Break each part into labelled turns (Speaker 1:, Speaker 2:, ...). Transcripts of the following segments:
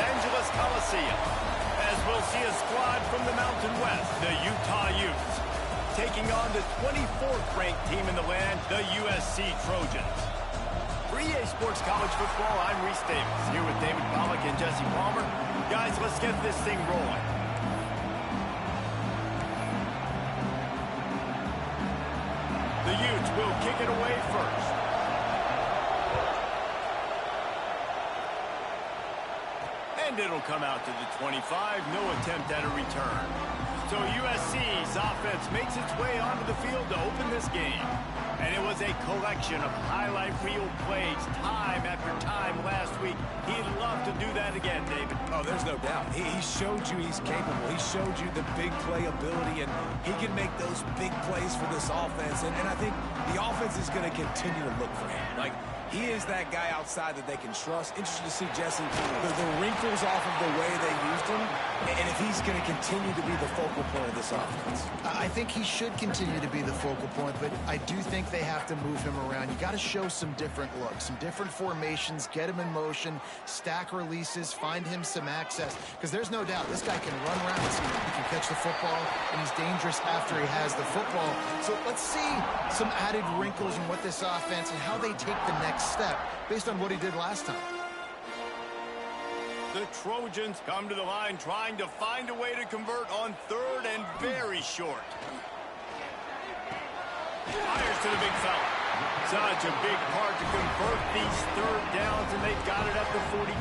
Speaker 1: Angeles Coliseum, as we'll see a squad from the Mountain West, the Utah Utes, taking on the 24th ranked team in the land, the USC Trojans. For EA Sports College Football, I'm Reese Davis, here with David Pollack and Jesse Palmer. Guys, let's get this thing rolling. The Utes will kick it away first. And it'll come out to the 25, no attempt at a return. So USC's offense makes its way onto the field to open this game. And it was a collection of highlight reel plays time after time last week. He'd love to do that again, David.
Speaker 2: Oh, there's no doubt. He showed you he's capable. He showed you the big play ability, and he can make those big plays for this offense. And I think the offense is going to continue to look for him. Like, he is that guy outside that they can trust. Interested to see, Jesse, the wrinkles off of the way they used him, and if he's going to continue to be the focal point of this offense.
Speaker 3: I think he should continue to be the focal point, but I do think they have to move him around. You got to show some different looks, some different formations, get him in motion, stack releases, find him some access, because there's no doubt this guy can run around. He can catch the football, and he's dangerous after he has the football. So let's see some added wrinkles in what this offense and how they take the next step based on what he did last time.
Speaker 1: The Trojans come to the line trying to find a way to convert on third and very short. Fires to the big fella. Such a big part to convert these third downs, and they've got it at the 42.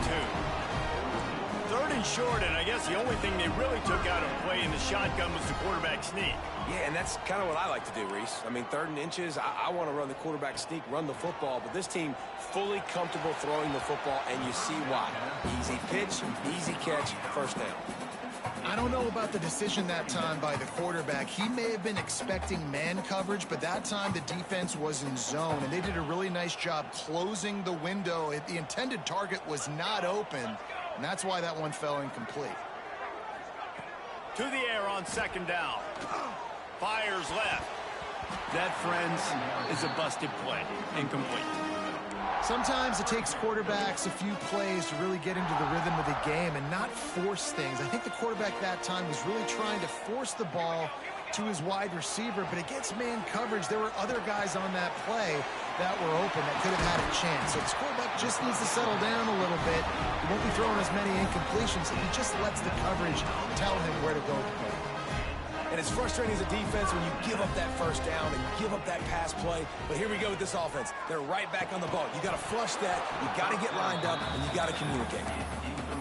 Speaker 1: Third and short, and I guess the only thing they really took out of play in the shotgun was the quarterback sneak.
Speaker 2: Yeah, and that's kind of what I like to do, Reese. I mean, 3rd and inches, I want to run the quarterback sneak, run the football, but this team fully comfortable throwing the football, and you see why. Easy pitch, easy catch, first down.
Speaker 3: I don't know about the decision that time by the quarterback. He may have been expecting man coverage, but that time the defense was in zone, and they did a really nice job closing the window. The intended target was not open, and that's why that one fell incomplete.
Speaker 1: To the air on 2nd down. Fires left. That, friends, is a busted play. Incomplete.
Speaker 3: Sometimes it takes quarterbacks a few plays to really get into the rhythm of the game and not force things. I think the quarterback that time was really trying to force the ball to his wide receiver, but against man coverage, there were other guys on that play that were open that could have had a chance. So this quarterback just needs to settle down a little bit. He won't be throwing as many incompletions. He just lets the coverage tell him where to go to play.
Speaker 2: And it's frustrating as a defense when you give up that first down and give up that pass play. But here we go with this offense. They're right back on the ball. You got to flush that. You got to get lined up, and you got to communicate.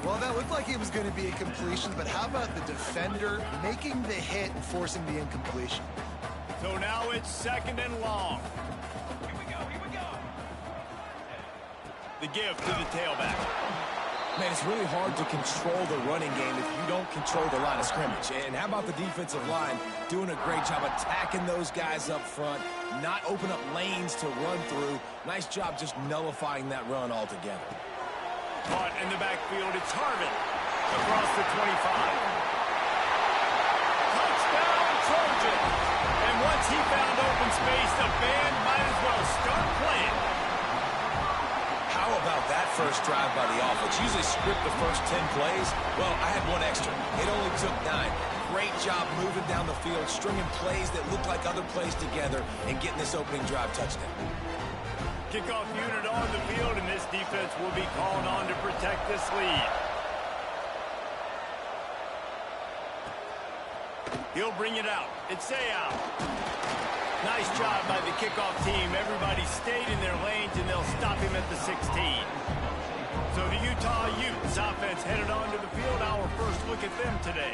Speaker 3: Well, that looked like it was going to be a completion, but how about the defender making the hit and forcing the incompletion?
Speaker 1: So now it's 2nd and long.
Speaker 4: Here we go.
Speaker 1: The give to the tailback.
Speaker 2: Man, it's really hard to control the running game if you don't control the line of scrimmage. And how about the defensive line doing a great job attacking those guys up front, not open up lanes to run through. Nice job just nullifying that run altogether.
Speaker 1: Caught in the backfield, it's Harvin across the 25. Touchdown, Trojan! And once he found open space, the band might as well start playing.
Speaker 2: How about that first drive by the offense? Usually script the first 10 plays. Well, I had one extra. It only took 9. Great job moving down the field, stringing plays that look like other plays together, and getting this opening drive touchdown.
Speaker 1: Kickoff unit on the field, and this defense will be called on to protect this lead. He'll bring it out. It's out. Nice job by the kickoff team. Everybody stayed in their lanes, and they'll stop him at the 16. So the Utah Utes offense headed onto the field. Our first look at them today.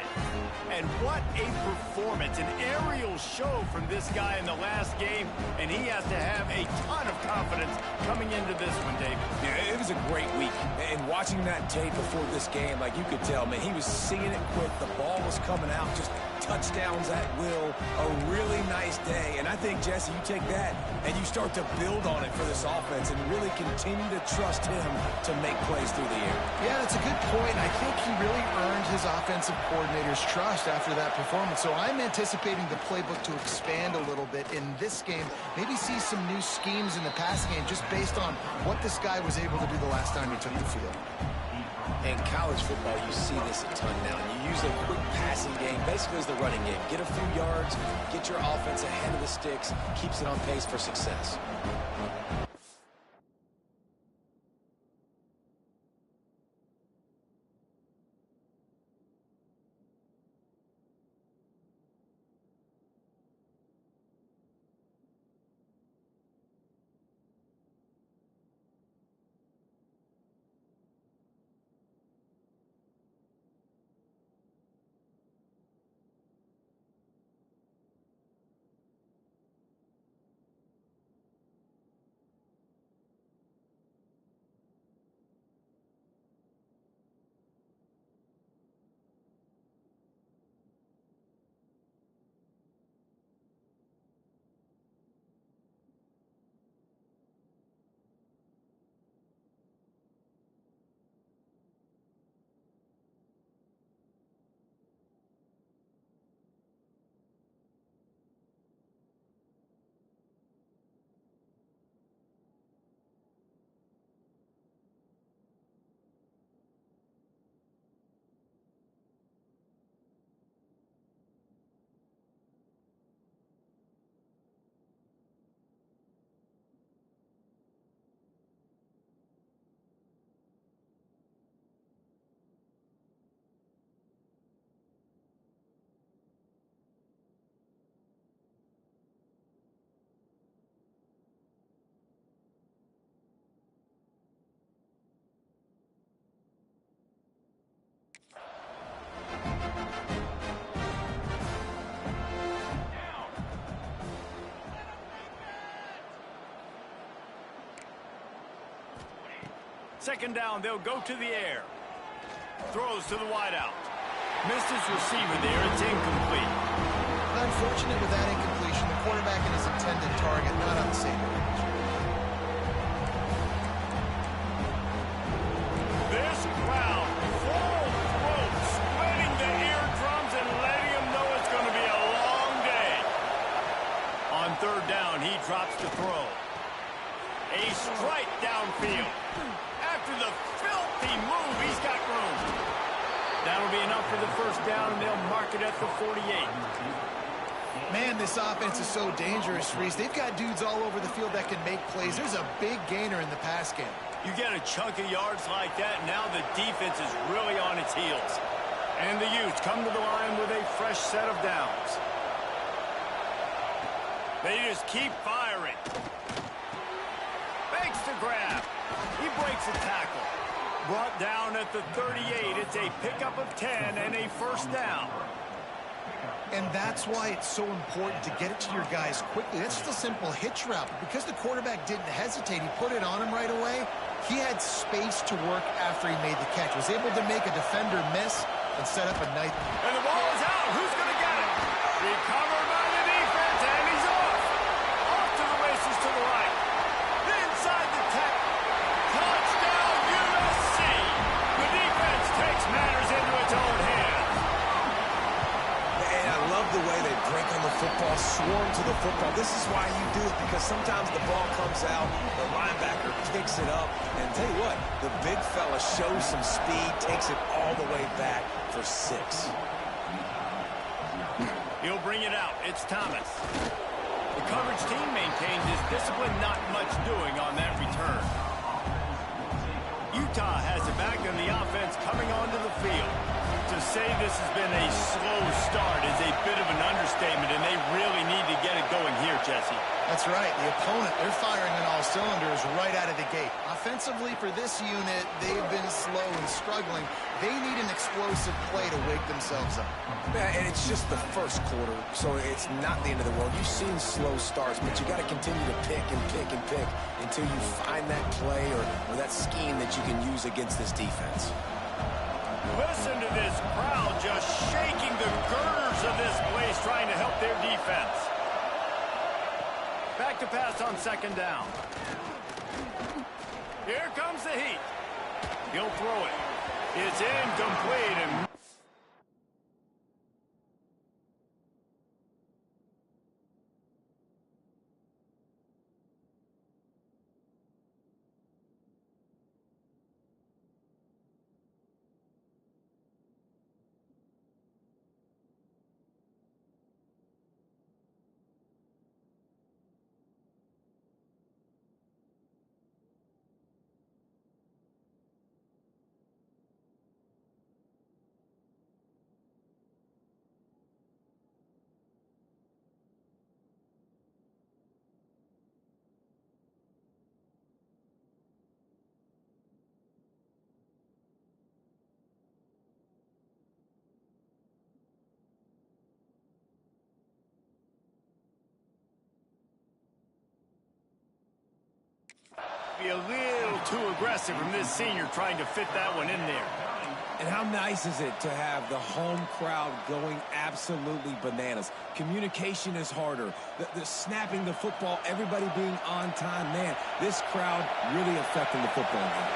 Speaker 1: And what a performance, an aerial show from this guy in the last game, and he has to have a ton of confidence coming into this one, David.
Speaker 2: Yeah, it was a great week. And watching that tape before this game, like you could tell, man, he was seeing it quick. The ball was coming out, just touchdowns at will. A really nice day. And I think, Jesse, you take that and you start to build on it for this offense and really continue to trust him to make plays through the air.
Speaker 3: Yeah, that's a good point. I think he really earned his offensive coordinator's trust after that performance. So I'm anticipating the playbook to expand a little bit in this game. Maybe see some new schemes in the passing game just based on what this guy was able to do the last time he took the field.
Speaker 2: In college football, you see this a ton now. You use a quick passing game, basically as the running game. Get a few yards, get your offense ahead of the sticks, keeps it on pace for success.
Speaker 1: Second down, they'll go to the air. Throws to the wideout. Missed his receiver there. It's incomplete.
Speaker 3: Unfortunate with that incompletion. The quarterback and his intended target not on the same page.
Speaker 1: This crowd, full throat, splitting the eardrums and letting them know it's going to be a long day. On third down, he drops to throw. A strike downfield. After the filthy move, he's got room. That'll be enough for the first down, and they'll mark it at the 48.
Speaker 3: Man, this offense is so dangerous, Reese. They've got dudes all over the field that can make plays. There's a big gainer in the pass game.
Speaker 1: You get a chunk of yards like that, now the defense is really on its heels. And the Utes come to the line with a fresh set of downs. They just keep firing. Makes the grab. He breaks a tackle. Brought down at the 38. It's a pickup of 10 and a first down.
Speaker 3: And that's why it's so important to get it to your guys quickly. That's just a simple hitch route. But because the quarterback didn't hesitate, he put it on him right away. He had space to work after he made the catch. Was able to make a defender miss and set up a nice...
Speaker 1: And the ball is out. Who's going to get it? Recovered by the defense, and he's off. Off to the races to the right. Inside the 10. Touchdown, USC. The defense takes matters into its own hands.
Speaker 2: And I love the way they break on the football, swarm to the football. This is why you do it, because sometimes the ball comes out, the linebacker picks it up, and tell you what, the big fella shows some speed, takes it all the way back for 6.
Speaker 1: He'll bring it out. It's Thomas. The coverage team maintains his discipline, not much doing on that return. Utah has it back, and the offense coming onto the field. To say this has been a slow start is a bit of an understatement, and they really need to get it going here, Jesse.
Speaker 3: That's right. The opponent, they're firing on all cylinders right out of the gate. Offensively, for this unit, they've been slow and struggling. They need an explosive play to wake themselves up.
Speaker 2: Yeah, and it's just the first quarter, so it's not the end of the world. You've seen slow starts, but you got to continue to pick and pick and pick until you find that play or that scheme that you can use against this defense.
Speaker 1: Listen to this crowd just shaking the girders of this place, trying to help their defense. Back to pass on second down. Here comes the heat. He'll throw it. It's incomplete, and be a little too aggressive from this senior trying to fit that one in there.
Speaker 2: And how nice is it to have the home crowd going absolutely bananas? Communication is harder. The snapping the football, everybody being on time. Man, this crowd really affecting the football game.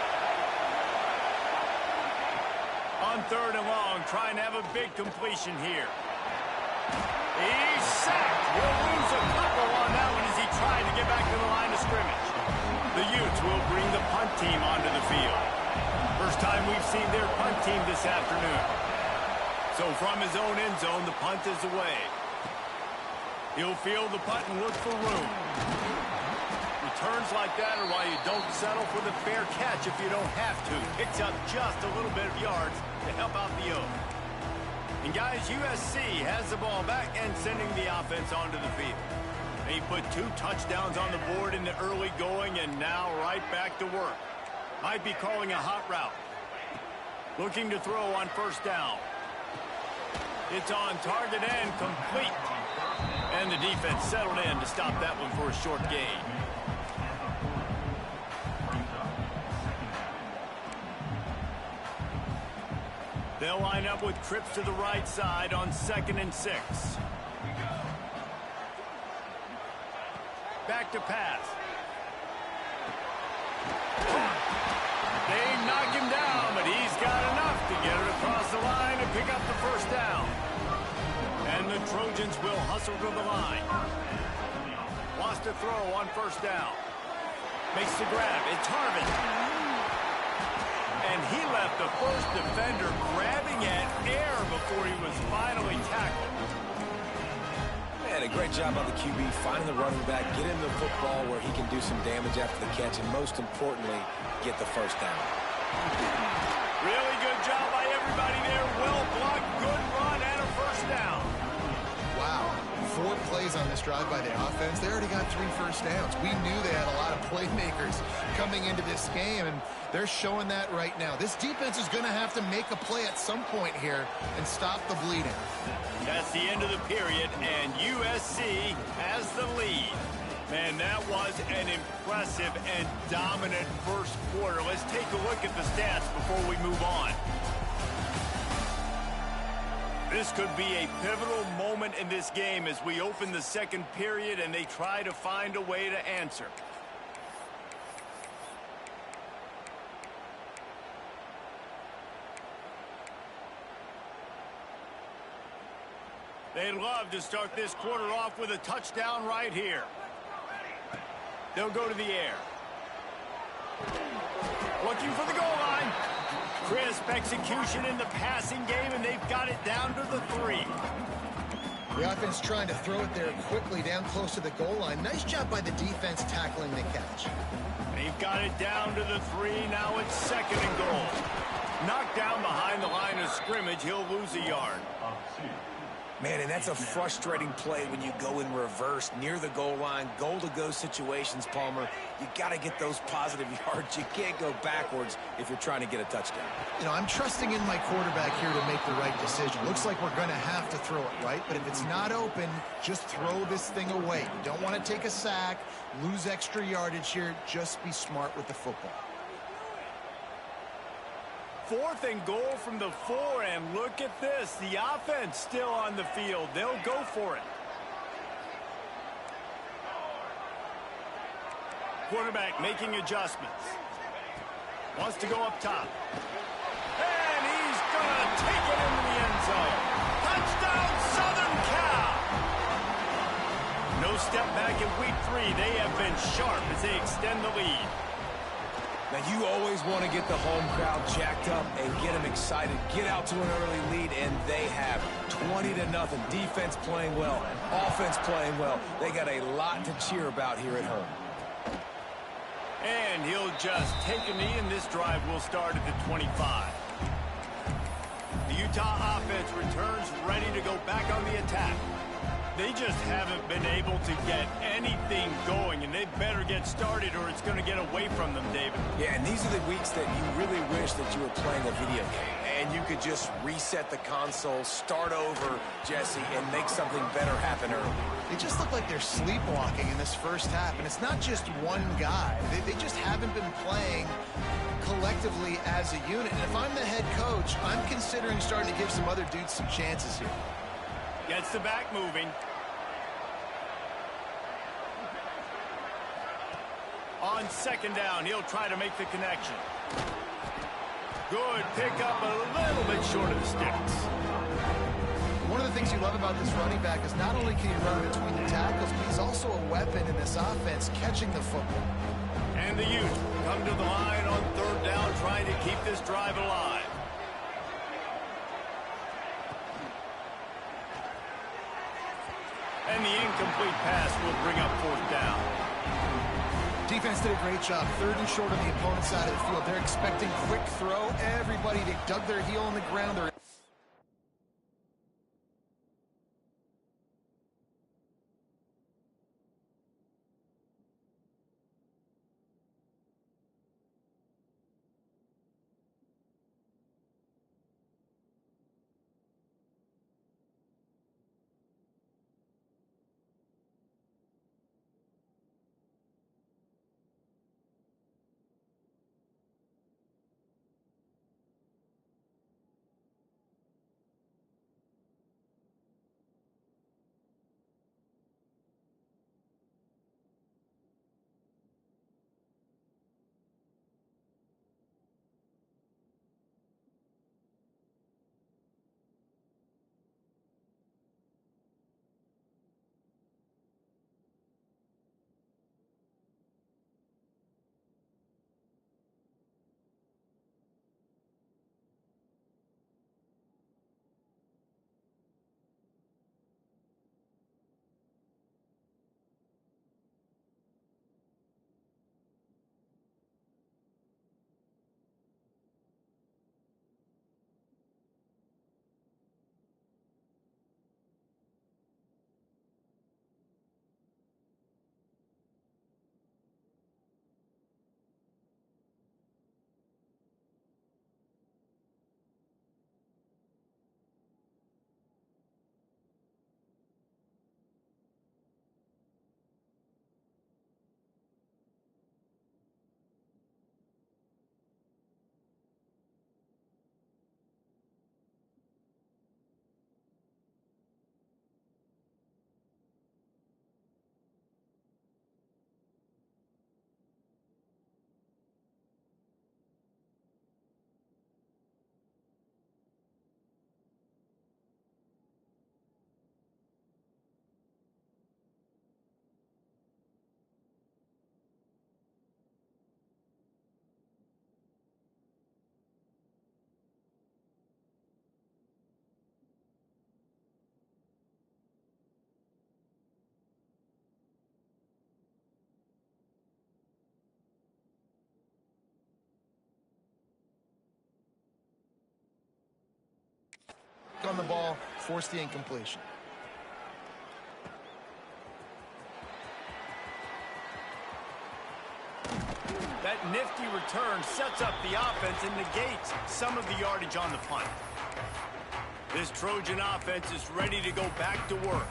Speaker 1: On 3rd and long, trying to have a big completion here. He's sacked. He'll lose a couple on that one as he tried to get back to the line of scrimmage. The Utes will bring the punt team onto the field. First time we've seen their punt team this afternoon. So from his own end zone, the punt is away. He'll field the punt and look for room. Returns like that are why you don't settle for the fair catch if you don't have to. Picks up just a little bit of yards to help out the Oak. And guys, USC has the ball back and sending the offense onto the field. They put 2 touchdowns on the board in the early going and now right back to work. Might be calling a hot route. Looking to throw on 1st down. It's on target and complete. And the defense settled in to stop that one for a short gain. They'll line up with trips to the right side on 2nd and 6. Back to pass. They knock him down, but he's got enough to get it across the line and pick up the 1st down. And the Trojans will hustle to the line. Wants to throw on 1st down. Makes the grab. It's Harvin. And he left the first defender grabbing at air before he was finally tackled.
Speaker 2: Man, a great job by the QB finding the running back, getting the football where he can do some damage after the catch, and most importantly, get the 1st down.
Speaker 1: Really good job by everybody there. Well blocked, good run, and a 1st down.
Speaker 3: Wow. 4 plays on this drive by the offense. They already got 3 first downs. We knew they had a lot of playmakers coming into this game, and they're showing that right now. This defense is going to have to make a play at some point here and stop the bleeding.
Speaker 1: That's the end of the period, and USC has the lead. Man, that was an impressive and dominant 1st quarter. Let's take a look at the stats before we move on. This could be a pivotal moment in this game as we open the 2nd period and they try to find a way to answer. They'd love to start this quarter off with a touchdown right here. They'll go to the air. Looking for the goal line. Crisp execution in the passing game, and they've got it down to the 3.
Speaker 3: The offense trying to throw it there quickly down close to the goal line. Nice job by the defense tackling the catch.
Speaker 1: They've got it down to the 3. Now it's 2nd and goal. Knocked down behind the line of scrimmage. He'll lose a yard.
Speaker 2: Man, and that's a frustrating play when you go in reverse near the goal line, goal-to-go situations, Palmer. You got to get those positive yards. You can't go backwards if you're trying to get a touchdown.
Speaker 3: You know, I'm trusting in my quarterback here to make the right decision. Looks like we're going to have to throw it, right? But if it's not open, just throw this thing away. You don't want to take a sack, lose extra yardage here. Just be smart with the football.
Speaker 1: 4th and goal from the 4, and look at this. The offense still on the field. They'll go for it. Quarterback making adjustments. Wants to go up top. And he's going to take it into the end zone. Touchdown, Southern Cal! No step back in week 3. They have been sharp as they extend the lead.
Speaker 2: Now, you always want to get the home crowd jacked up and get them excited. Get out to an early lead, and they have 20-0. Defense playing well, offense playing well. They got a lot to cheer about here at home.
Speaker 1: And he'll just take a knee, and this drive will start at the 25. The Utah offense returns ready to go back on the attack. They just haven't been able to get anything going, and they better get started or it's going to get away from them, David.
Speaker 2: Yeah, and these are the weeks that you really wish that you were playing a video game and you could just reset the console, start over, Jesse, and make something better happen early.
Speaker 3: They just look like they're sleepwalking in this first half, and it's not just one guy. They just haven't been playing collectively as a unit. And if I'm the head coach, I'm considering starting to give some other dudes some chances here.
Speaker 1: Gets the back moving. On second down, he'll try to make the connection. Good pickup, a little bit short of the sticks.
Speaker 3: One of the things you love about this running back is not only can he run between the tackles, but he's also a weapon in this offense, catching the football.
Speaker 1: And the Utes come to the line on third down, trying to keep this drive alive. And the incomplete pass will bring up fourth down.
Speaker 3: Defense did a great job. Third and short on the opponent's side of the field. They're expecting quick throw. Everybody, they dug their heel on the ground. They're on the ball, force the incompletion.
Speaker 1: That nifty return sets up the offense and negates some of the yardage on the punt. This Trojan offense is ready to go back to work.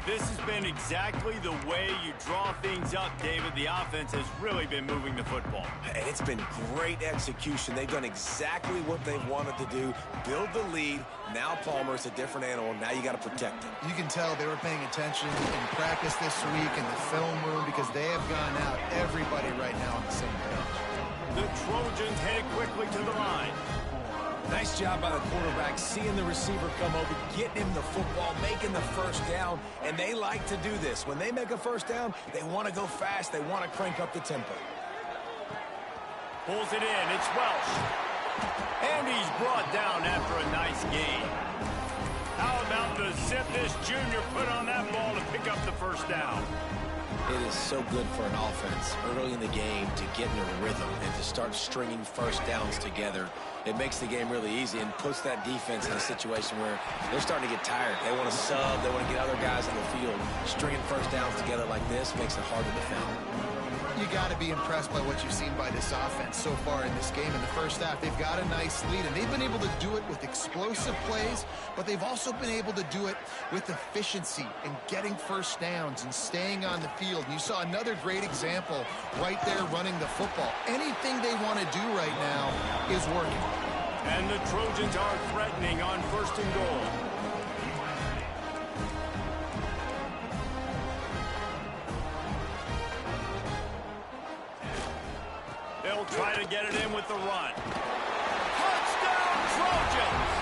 Speaker 1: This has been exactly the way you draw things up, David. The offense has really been moving the football.
Speaker 2: And it's been great execution. They've done exactly what they've wanted to do. Build the lead. Now Palmer's a different animal. Now you got to protect him.
Speaker 3: You can tell they were paying attention in practice this week in the film room because they have gone out, everybody right now on the same page.
Speaker 1: The Trojans headed quickly to the line.
Speaker 2: Nice job by the quarterback, seeing the receiver come over, getting him the football, making the first down, and they like to do this. When they make a first down, they want to go fast. They want to crank up the tempo.
Speaker 1: Pulls it in. It's Welsh. And he's brought down after a nice gain. How about the zip this junior put on that ball to pick up the first down?
Speaker 2: It is so good for an offense early in the game to get in a rhythm and to start stringing first downs together. It makes the game really easy and puts that defense in a situation where they're starting to get tired. They want to sub. They want to get other guys in the field. Stringing first downs together like this makes it hard to defend.
Speaker 3: You got to be impressed by what you've seen by this offense so far in this game. In the first half, they've got a nice lead, and they've been able to do it with explosive plays, but they've also been able to do it with efficiency and getting first downs and staying on the field. And you saw another great example right there running the football. Anything they want to do right now is working.
Speaker 1: And the Trojans are threatening on 1st and goal. They'll try to get it in with the run. Touchdown, Trojans!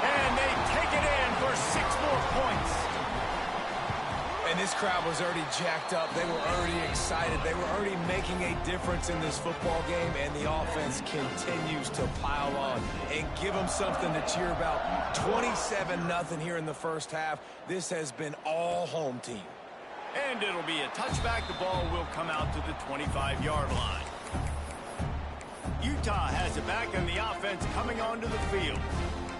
Speaker 1: And they take it in for 6 more points.
Speaker 2: And this crowd was already jacked up. They were already excited. They were already making a difference in this football game, and the offense continues to pile on and give them something to cheer about. 27-0 here in the first half. This has been all home team.
Speaker 1: And it'll be a touchback. The ball will come out to the 25-yard line. Utah has it back, and the offense coming onto the field.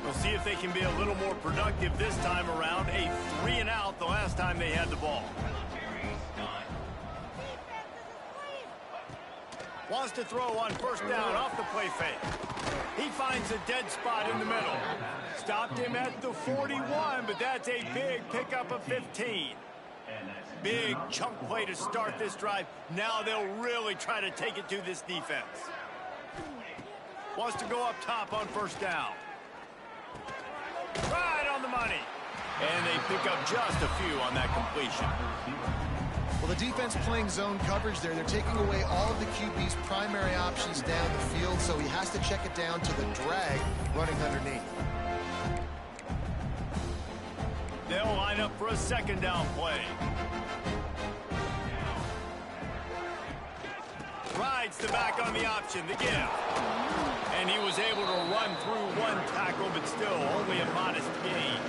Speaker 1: We'll see if they can be a little more productive this time around. A 3-and-out the last time they had the ball. Wants to throw on 1st down off the play fake. He finds a dead spot in the middle. Stopped him at the 41, but that's a big pickup of 15. Big chunk play to start this drive. Now they'll really try to take it to this defense. Wants to go up top on 1st down. Right on the money. And they pick up just a few on that completion.
Speaker 3: Well, the defense playing zone coverage there. They're taking away all of the QB's primary options down the field, so he has to check it down to the drag running underneath.
Speaker 1: They'll line up for a 2nd down play. Rides the back on the option, the give. And he was able to run through 1 tackle, but still only a modest gain.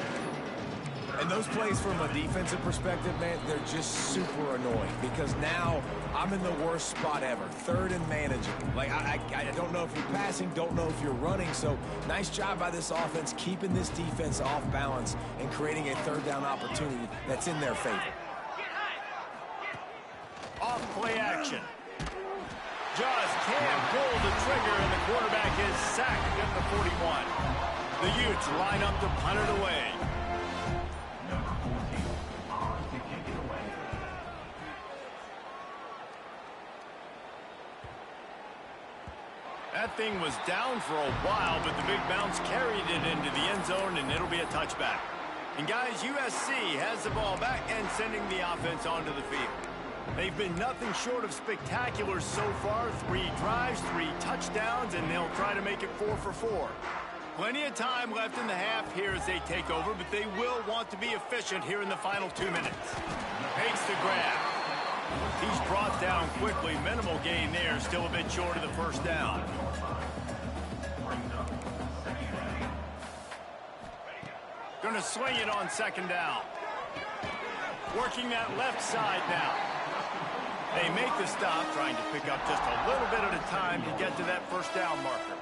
Speaker 2: And those plays from a defensive perspective, man, they're just super annoying because now I'm in the worst spot ever. 3rd and manageable. Like, I don't know if you're passing, don't know if you're running. So nice job by this offense keeping this defense off balance and creating a 3rd down opportunity that's in their favor.
Speaker 1: Off play action. Just can't pull the trigger, and the quarterback is sacked at the 41. The Utes line up to punt it away. That thing was down for a while, but the big bounce carried it into the end zone, and it'll be a touchback. And guys, USC has the ball back and sending the offense onto the field. They've been nothing short of spectacular so far. 3 drives, 3 touchdowns, and they'll try to make it 4 for 4. Plenty of time left in the half here as they take over, but they will want to be efficient here in the final 2 minutes. Makes the grab. He's brought down quickly. Minimal gain there, still a bit short of the 1st down. Going to swing it on 2nd down. Working that left side now. They make the stop, trying to pick up just a little bit at a time to get to that 1st down marker.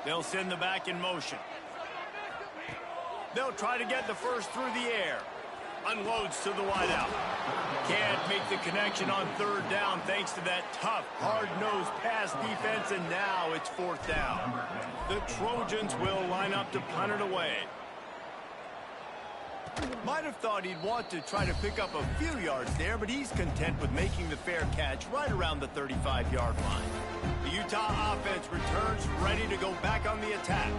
Speaker 1: They'll send the back in motion. They'll try to get the first through the air. Unloads to the wideout. Can't make the connection on 3rd down thanks to that tough, hard-nosed pass defense, and now it's 4th down. The Trojans will line up to punt it away. Might have thought he'd want to try to pick up a few yards there, but he's content with making the fair catch right around the 35-yard line. The Utah offense returns ready to go back on the attack.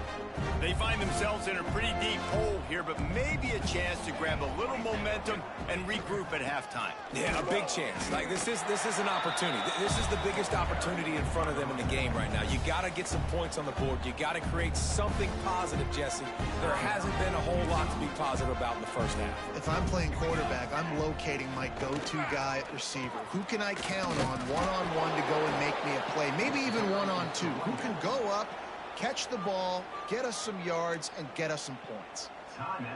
Speaker 1: They find themselves in a pretty deep hole here, but maybe a chance to grab a little momentum and regroup at halftime.
Speaker 2: Yeah, a big chance. Like, this is an opportunity. This is the biggest opportunity in front of them in the game right now. You got to get some points on the board. You got to create something positive, Jesse. There hasn't been a whole lot to be positive about in the first half.
Speaker 3: If I'm playing quarterback, I'm locating my go-to guy at receiver. Who can I count on one-on-one to go and make me a play? Maybe even one-on-two. Who can go up, catch the ball, get us some yards, and get us some points.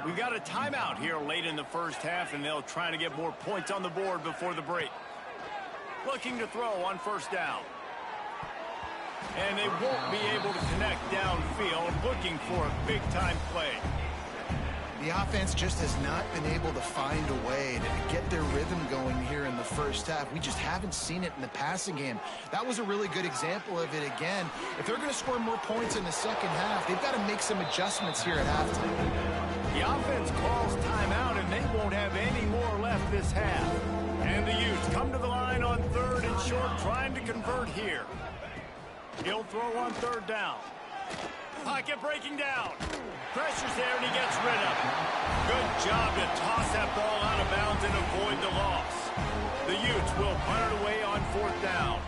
Speaker 1: We've got a timeout here late in the first half, and they'll try to get more points on the board before the break. Looking to throw on first down. And they won't be able to connect downfield, looking for a big-time play.
Speaker 3: The offense just has not been able to find a way to get their rhythm going here in the first half. We just haven't seen it in the passing game. That was a really good example of it again. If they're going to score more points in the second half, they've got to make some adjustments here at halftime.
Speaker 1: The offense calls timeout, and they won't have any more left this half. And the Utes come to the line on third and short, trying to convert here. He'll throw on third down. Pocket breaking down. Pressure's there, and he gets rid of it. Good job to toss that ball out of bounds and avoid the loss. The Utes will punt it away on fourth down.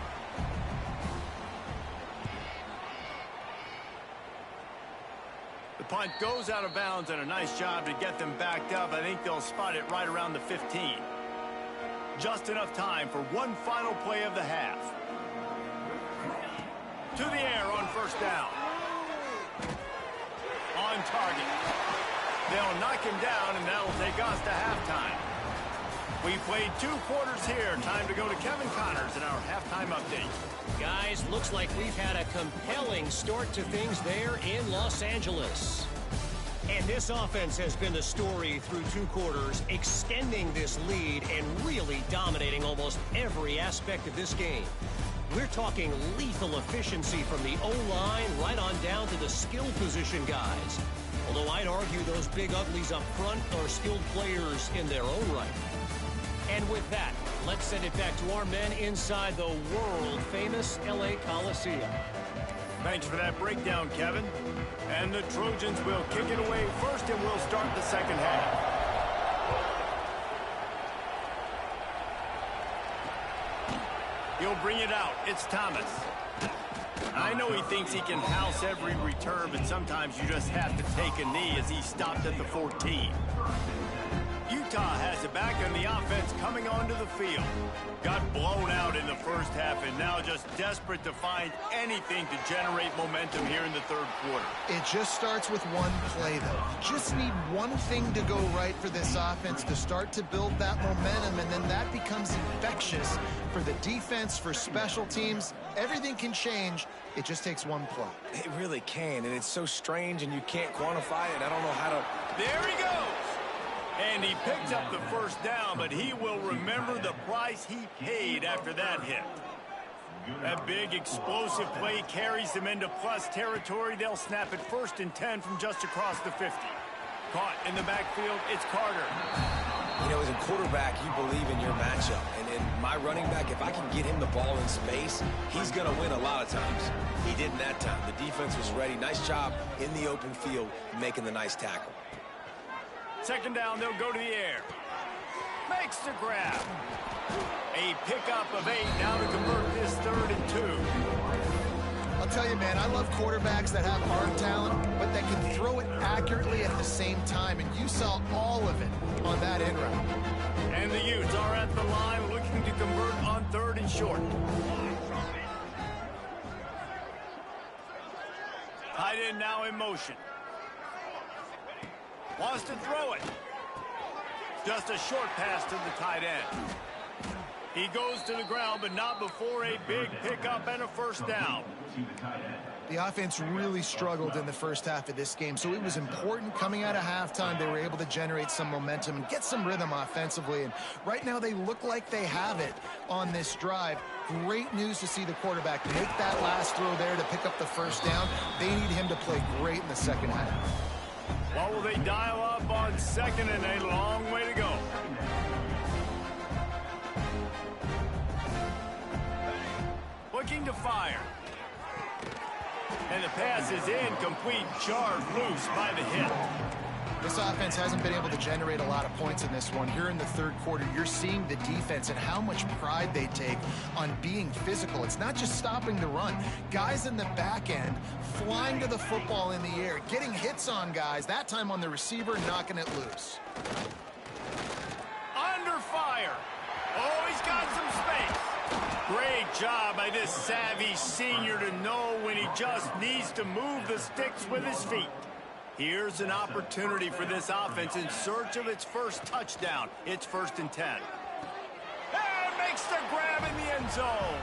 Speaker 1: The punt goes out of bounds, and a nice job to get them backed up. I think they'll spot it right around the 15. Just enough time for one final play of the half. To the air on first down. On target. They'll knock him down, and that'll take us to halftime. We played 2 quarters here. Time to go to Kevin Connors in our halftime update.
Speaker 4: Guys, looks like we've had a compelling start to things there in Los Angeles. And this offense has been the story through 2 quarters, extending this lead and really dominating almost every aspect of this game. We're talking lethal efficiency from the O-line right on down to the skill position guys. Although I'd argue those big uglies up front are skilled players in their own right. And with that, let's send it back to our men inside the world-famous LA Coliseum.
Speaker 1: Thanks for that breakdown, Kevin. And the Trojans will kick it away first, and we'll start the second half. He'll bring it out. It's Thomas. I know he thinks he can house every return, but sometimes you just have to take a knee as he stopped at the 14. Utah has it back, and the offense coming onto the field. Got blown out in the first half, and now just desperate to find anything to generate momentum here in the third quarter.
Speaker 3: It just starts with one play, though. You just need one thing to go right for this offense to start to build that momentum, and then that becomes infectious for the defense, for special teams. Everything can change. It just takes one play.
Speaker 2: It really can, and it's so strange, and you can't quantify it. I don't know how to...
Speaker 1: There he goes! And he picks up the first down, but he will remember the price he paid after that hit. That big explosive play carries them into plus territory. They'll snap it 1st and 10 from just across the 50. Caught in the backfield, it's Carter.
Speaker 2: You know, as a quarterback, you believe in your matchup. And in my running back, if I can get him the ball in space, he's going to win a lot of times. He didn't that time. The defense was ready. Nice job in the open field making the nice tackle.
Speaker 1: Second down, they'll go to the air. Makes the grab. A pickup of 8 now to convert this 3rd and 2.
Speaker 3: I'll tell you, man, I love quarterbacks that have arm talent, but that can throw it accurately at the same time, and you saw all of it on that in route.
Speaker 1: And the Utes are at the line looking to convert on 3rd and short. Tight end now in motion. Wants to throw it. Just a short pass to the tight end. He goes to the ground, but not before a big pickup and a first down.
Speaker 3: The offense really struggled in the first half of this game, so it was important coming out of halftime. They were able to generate some momentum and get some rhythm offensively, and right now they look like they have it on this drive. Great news to see the quarterback make that last throw there to pick up the first down. They need him to play great in the second half.
Speaker 1: What will they dial up on second, and a long way to go? Looking to fire. And the pass is incomplete, jarred loose by the hit.
Speaker 3: This offense hasn't been able to generate a lot of points in this one. Here in the third quarter, you're seeing the defense and how much pride they take on being physical. It's not just stopping the run. Guys in the back end flying to the football in the air, getting hits on guys, that time on the receiver, knocking it loose.
Speaker 1: Under fire. Oh, he's got some space. Great job by this savvy senior to know when he just needs to move the sticks with his feet. Here's an opportunity for this offense in search of its first touchdown. It's 1st and 10. And makes the grab in the end zone.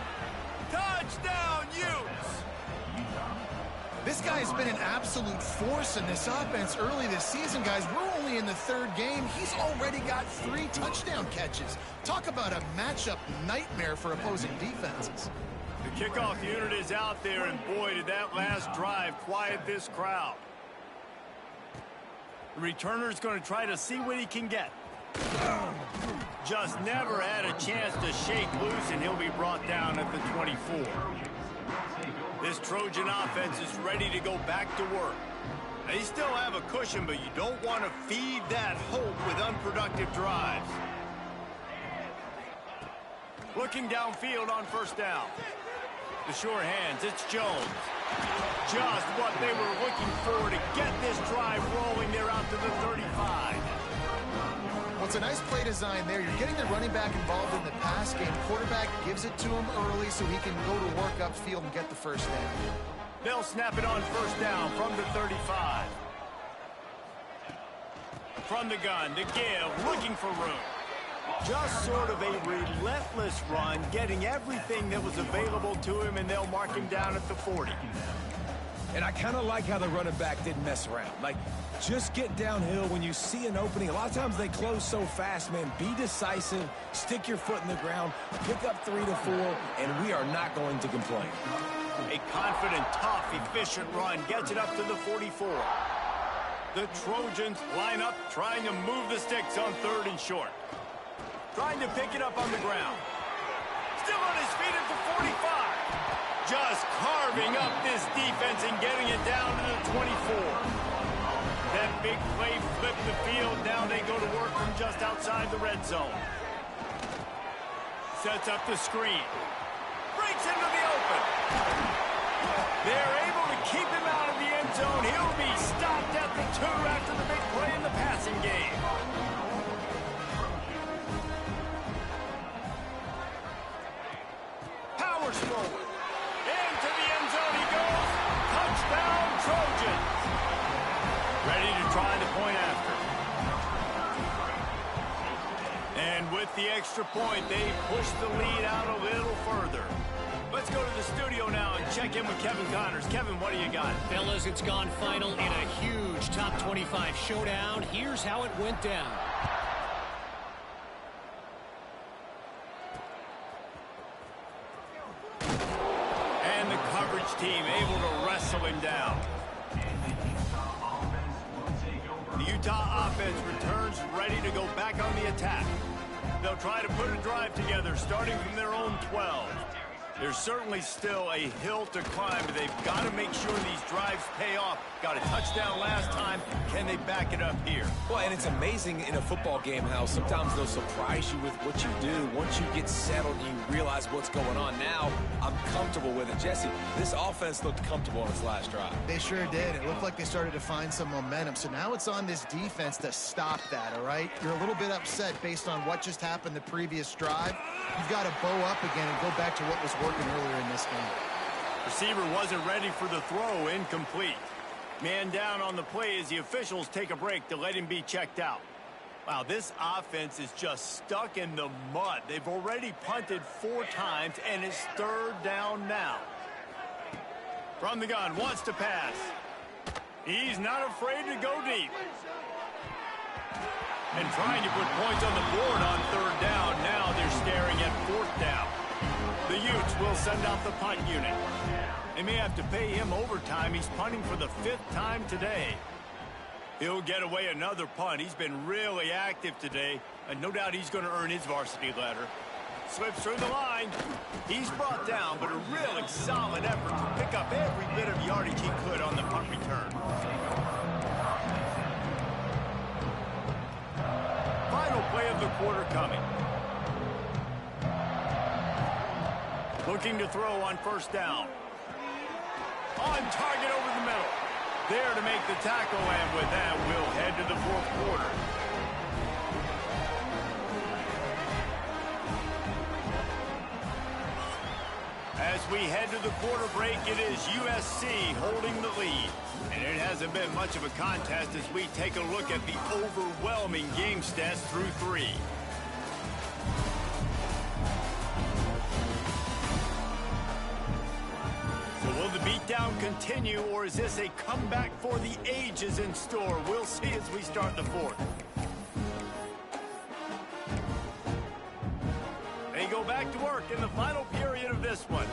Speaker 1: Touchdown, Utes!
Speaker 3: This guy has been an absolute force in this offense early this season, guys. We're only in the 3rd game. He's already got 3 touchdown catches. Talk about a matchup nightmare for opposing defenses.
Speaker 1: The kickoff unit is out there, and boy, did that last drive quiet this crowd. The returner's going to try to see what he can get. Just never had a chance to shake loose, and he'll be brought down at the 24. This Trojan offense is ready to go back to work. They still have a cushion, but you don't want to feed that hope with unproductive drives. Looking downfield on 1st down. The sure hands, it's Jones. Just what they were looking for to get this drive rolling. They're out to the 35.
Speaker 3: Well, it's a nice play design there. You're getting the running back involved in the pass game. Quarterback gives it to him early so he can go to work upfield and get the 1st down.
Speaker 1: They'll snap it on 1st down from the 35. From the gun, the give, looking for room. Just sort of a relentless run, getting everything that was available to him, and they'll mark him down at the 40.
Speaker 2: And I kind of like how the running back didn't mess around. Like, just get downhill when you see an opening. A lot of times they close so fast, man. Be decisive, stick your foot in the ground, pick up 3 to 4, and we are not going to complain.
Speaker 1: A confident, tough, efficient run gets it up to the 44. The Trojans line up, trying to move the sticks on 3rd and short. Trying to pick it up on the ground. Still on his feet at the 45. Just carving up this defense and getting it down to the 24. That big play flipped the field. Now they go to work from just outside the red zone. Sets up the screen. Breaks into the open. They're able to keep him out of the end zone. He'll be stopped at the 2 after the big play in the passing game. Powers forward. Into the end zone he goes. Touchdown, Trojans. Ready to try the point after. And with the extra point, they push the lead out a little further. Let's go to the studio now and check in with Kevin Connors. Kevin, what do you got?
Speaker 4: Fellas, it's gone final in a huge top 25 showdown. Here's how it went down.
Speaker 1: And the coverage team able to wrestle him down. The Utah offense returns ready to go back on the attack. They'll try to put a drive together starting from their own 12. There's certainly still a hill to climb, but they've got to make sure these drives pay off. Got a touchdown last time. Can they back it up here?
Speaker 2: Well, and it's amazing in a football game how sometimes they'll surprise you with what you do. Once you get settled and you realize what's going on, now I'm comfortable with it. Jesse, this offense looked comfortable on its last drive.
Speaker 3: They sure did. It looked like they started to find some momentum. So now it's on this defense to stop that, all right? You're a little bit upset based on what just happened the previous drive. You've got to bow up again and go back to what was working earlier in this game.
Speaker 1: Receiver wasn't ready for the throw. Incomplete. Man down on the play as the officials take a break to let him be checked out. Wow, this offense is just stuck in the mud. They've already punted 4 times, and it's 3rd down now. From the gun, wants to pass. He's not afraid to go deep. And trying to put points on the board on 3rd down. Now they're staring at 4th down. The Utes will send out the punt unit. They may have to pay him overtime. He's punting for the 5th time today. He'll get away another punt. He's been really active today, and no doubt he's going to earn his varsity letter. Slips through the line. He's brought down, but a really solid effort to pick up every bit of yardage he could on the punt return. Final play of the quarter coming. Looking to throw on 1st down. On target over the middle. There to make the tackle, and with that, we'll head to the 4th quarter. As we head to the quarter break, it is USC holding the lead. And it hasn't been much of a contest as we take a look at the overwhelming game stats through 3. So will the beatdown continue, or is this a comeback for the ages in store? We'll see as we start the 4th. They go back to work in the final period of this one.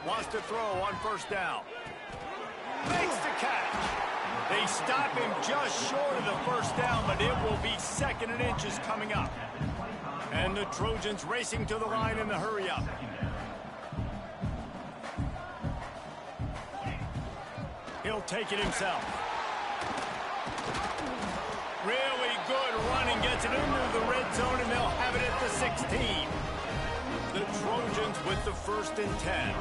Speaker 1: Wants to throw on 1st down. Makes the catch. They stop him just short of the 1st down, but it will be 2nd and inches coming up. And the Trojans racing to the line in the hurry-up. He'll take it himself. Really good running, gets it into the red zone, and they'll have it at the 16. The Trojans with the 1st and 10.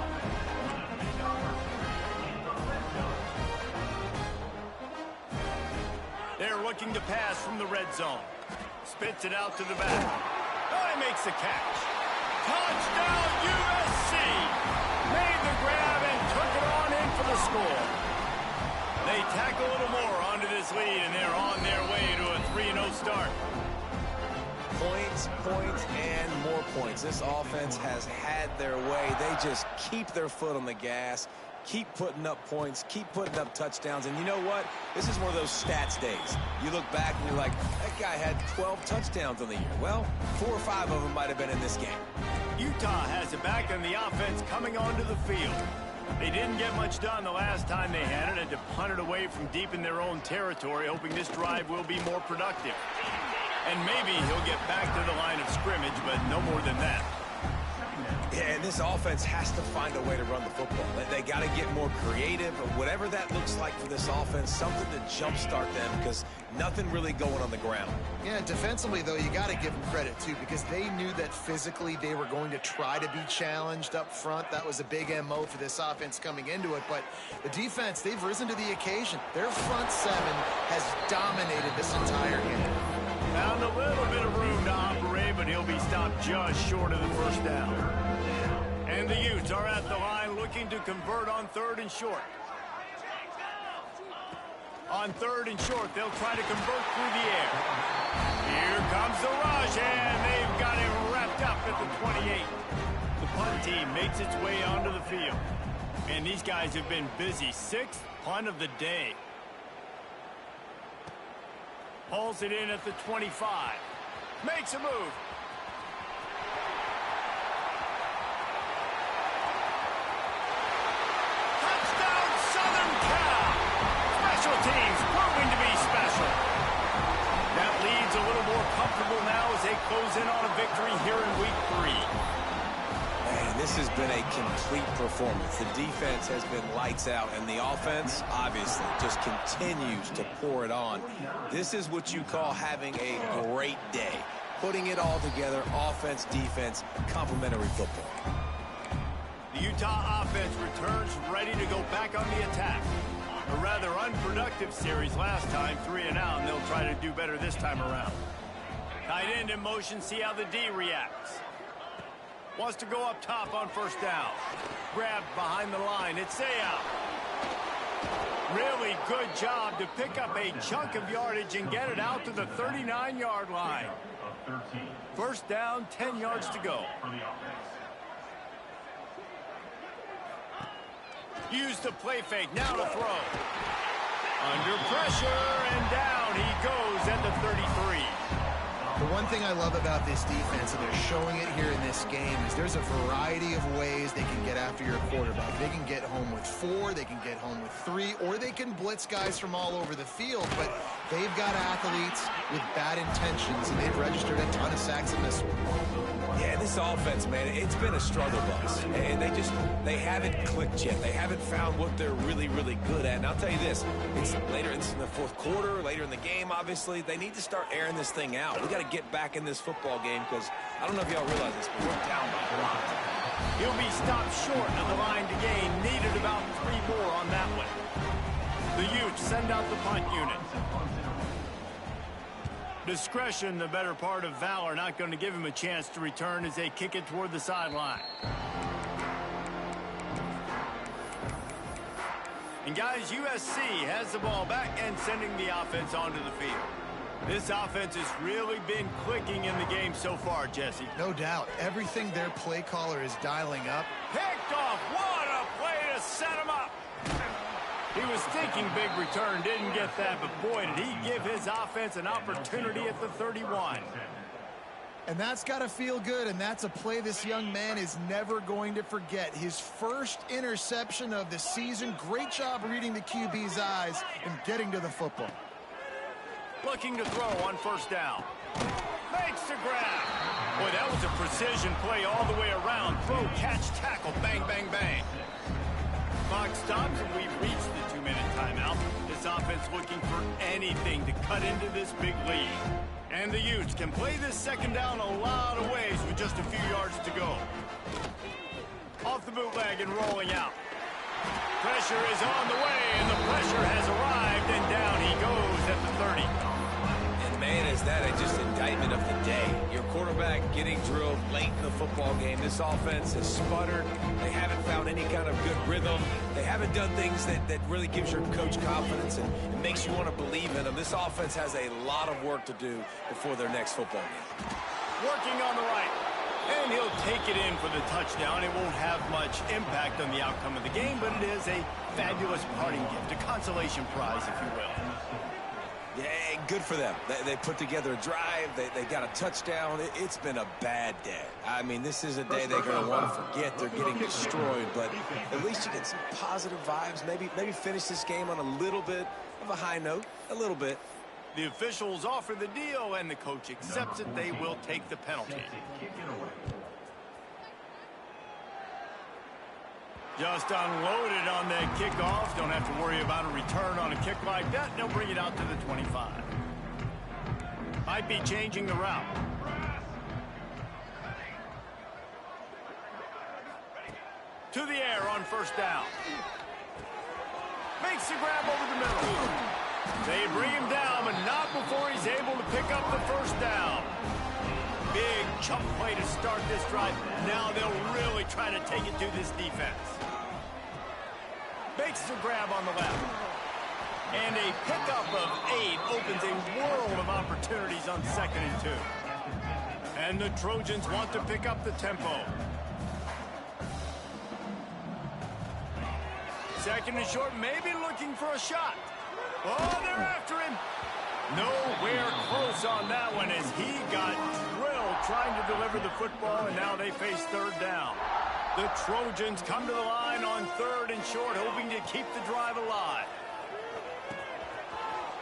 Speaker 1: They're looking to pass from the red zone. Spits it out to the back. Oh, he makes the catch. Touchdown, USC! Made the grab and took it on in for the score. They tack a little more onto this lead, and they're on their way to a 3-0 start.
Speaker 2: Points, points, and more points. This offense has had their way. They just keep their foot on the gas, keep putting up points, keep putting up touchdowns. And you know what? This is one of those stats days. You look back and you're like, that guy had 12 touchdowns on the year. Well, 4 or 5 of them might have been in this game.
Speaker 1: Utah has it back on the offense coming onto the field. They didn't get much done the last time they had it, and to punt it away from deep in their own territory, hoping this drive will be more productive. And maybe he'll get back to the line of scrimmage, but no more than that.
Speaker 2: Yeah, and this offense has to find a way to run the football. They got to get more creative, or whatever that looks like for this offense, something to jumpstart them, because nothing really going on the ground.
Speaker 3: Yeah, defensively, though, you got to give them credit, too, because they knew that physically they were going to try to be challenged up front. That was a big MO for this offense coming into it. But the defense, they've risen to the occasion. Their front 7 has dominated this entire game.
Speaker 1: Found a little bit of room to operate, but he'll be stopped just short of the 1st down. And the Utes are at the line looking to convert on 3rd and short. On 3rd and short, they'll try to convert through the air. Here comes the rush, and they've got him wrapped up at the 28. The punt team makes its way onto the field. And these guys have been busy. 6th punt of the day. Pulls it in at the 25. Makes a move. Touchdown, Southern Cal! Special teams proving to be special. That lead's a little more comfortable now as they close in on a victory here in week 3.
Speaker 2: Man, this has been a complete performance. The defense has been lights out, and the offense, obviously, just continues to pour it on. This is what you call having a great day. Putting it all together, offense, defense, complementary football.
Speaker 1: The Utah offense returns ready to go back on the attack. A rather unproductive series last time, 3 and out, and they'll try to do better this time around. Tight end in motion, see how the D reacts. Wants to go up top on 1st down. Grabbed behind the line. It's out. Really good job to pick up a chunk of yardage and get it out to the 39-yard line. 1st down, 10 yards to go. Use the play fake. Now to throw. Under pressure, and down he goes at the 33.
Speaker 3: The one thing I love about this defense, and they're showing it here in this game, is there's a variety of ways they can get after your quarterback. They can get home with 4, they can get home with 3, or they can blitz guys from all over the field. But they've got athletes with bad intentions, and they've registered a ton of sacks in this one.
Speaker 2: Yeah, this offense, man, it's been a struggle bus. And they haven't clicked yet. They haven't found what they're really, really good at. And I'll tell you this, it's later in the 4th quarter, later in the game, obviously. They need to start airing this thing out. We got to get back in this football game, because I don't know if y'all realize this, but we're down by a lot.
Speaker 1: He'll be stopped short of the line to gain. Needed about 3 more on that one. The Utes send out the punt unit. Discretion, the better part of valor, not going to give him a chance to return as they kick it toward the sideline. And guys, USC has the ball back and sending the offense onto the field. This offense has really been clicking in the game so far, Jesse.
Speaker 3: No doubt. Everything their play caller is dialing up.
Speaker 1: Picked off. What a play to set him up. He was thinking big return, didn't get that, but boy, did he give his offense an opportunity at the 31.
Speaker 3: And that's got to feel good, and that's a play this young man is never going to forget. His first interception of the season. Great job reading the QB's eyes and getting to the football.
Speaker 1: Looking to throw on first down. Makes the grab. Boy, that was a precision play all the way around. Throw, catch, tackle, bang, bang, bang. Clock stops and we've reached the 2-minute timeout. This offense looking for anything to cut into this big lead. And the Utes can play this second down a lot of ways with just a few yards to go. Off the bootleg and rolling out. Pressure is on the way, and the pressure has arrived, and down he goes at the 30.
Speaker 2: And man, is that just indictment of the day. Your quarterback getting drilled late in the football game. This offense has sputtered. They haven't found any kind of good rhythm. They haven't done things that really gives your coach confidence and makes you want to believe in them. This offense has a lot of work to do before their next football game.
Speaker 1: Working on the right. And he'll take it in for the touchdown. It won't have much impact on the outcome of the game, but it is a fabulous parting gift, a consolation prize, if you will.
Speaker 2: Yeah, good for them. They put together a drive. They got a touchdown. It's been a bad day. I mean, this is a day they're going to want to forget. They're getting destroyed, but at least you get some positive vibes. Maybe finish this game on a little bit of a high note, a little bit.
Speaker 1: The officials offer the deal, and the coach accepts it. They will take the penalty. Just unloaded on that kickoff. Don't have to worry about a return on a kick like that. They'll bring it out to the 25. Might be changing the route. To the air on first down. Makes the grab over the middle. They bring him down, but not before he's able to pick up the first down. Big chunk play to start this drive. Now they'll really try to take it to this defense. Makes the grab on the left. And a pickup of 8 opens a world of opportunities on 2nd and 2. And the Trojans want to pick up the tempo. 2nd and short, maybe looking for a shot. Oh, they're after him. Nowhere close on that one as he got drilled trying to deliver the football, and now they face 3rd down. The Trojans come to the line on 3rd and short, hoping to keep the drive alive.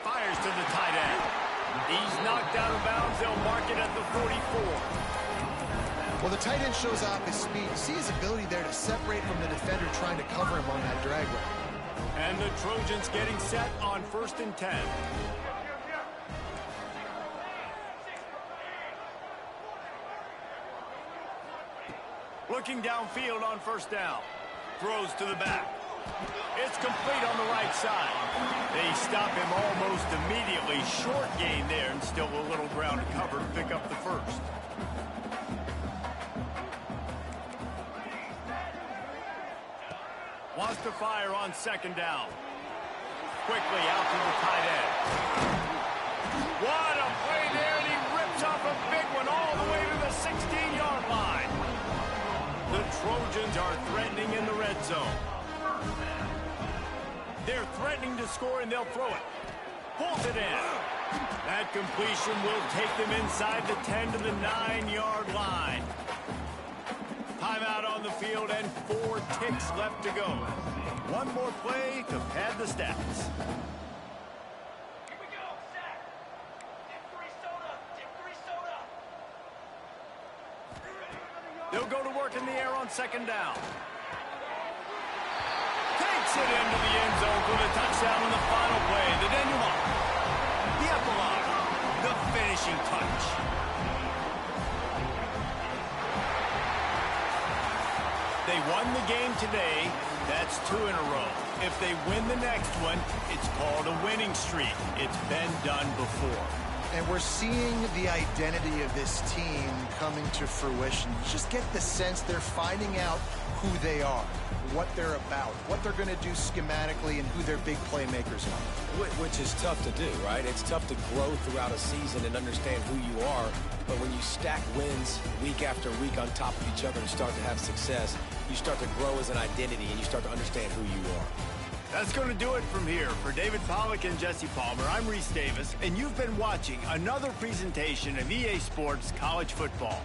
Speaker 1: Fires to the tight end. He's knocked out of bounds. They'll mark it at the 44.
Speaker 3: Well, the tight end shows off his speed. You see his ability there to separate from the defender trying to cover him on that drag route.
Speaker 1: And the Trojans getting set on 1st and 10. Looking downfield on 1st down. Throws to the back. It's complete on the right side. They stop him almost immediately. Short gain there and still a little ground to cover to pick up the first. Wants to fire on 2nd down. Quickly out to the tight end. What a play there, and he rips off a big one all the way to the 16-yard line. The Trojans are threatening in the red zone. They're threatening to score, and they'll throw it. Pulls it in. That completion will take them inside the 10 to the 9-yard line. Timeout on the field and 4 ticks left to go. One more play to pad the stats.
Speaker 5: Here we go, set. Dip 3 soda. Dip 3 soda.
Speaker 1: They'll go to work in the air on 2nd down. Takes it into the end zone for the touchdown on the final play. The denouement. The epilogue. The finishing touch. They won the game today. That's 2 in a row. If they win the next one, it's called a winning streak. It's been done before.
Speaker 3: And we're seeing the identity of this team coming to fruition. You just get the sense they're finding out who they are, what they're about, what they're going to do schematically, and who their big playmakers are.
Speaker 2: Which is tough to do, right? It's tough to grow throughout a season and understand who you are. But when you stack wins week after week on top of each other and start to have success, you start to grow as an identity and you start to understand who you are.
Speaker 1: That's going to do it from here. For David Pollack and Jesse Palmer, I'm Reese Davis, and you've been watching another presentation of EA Sports College Football.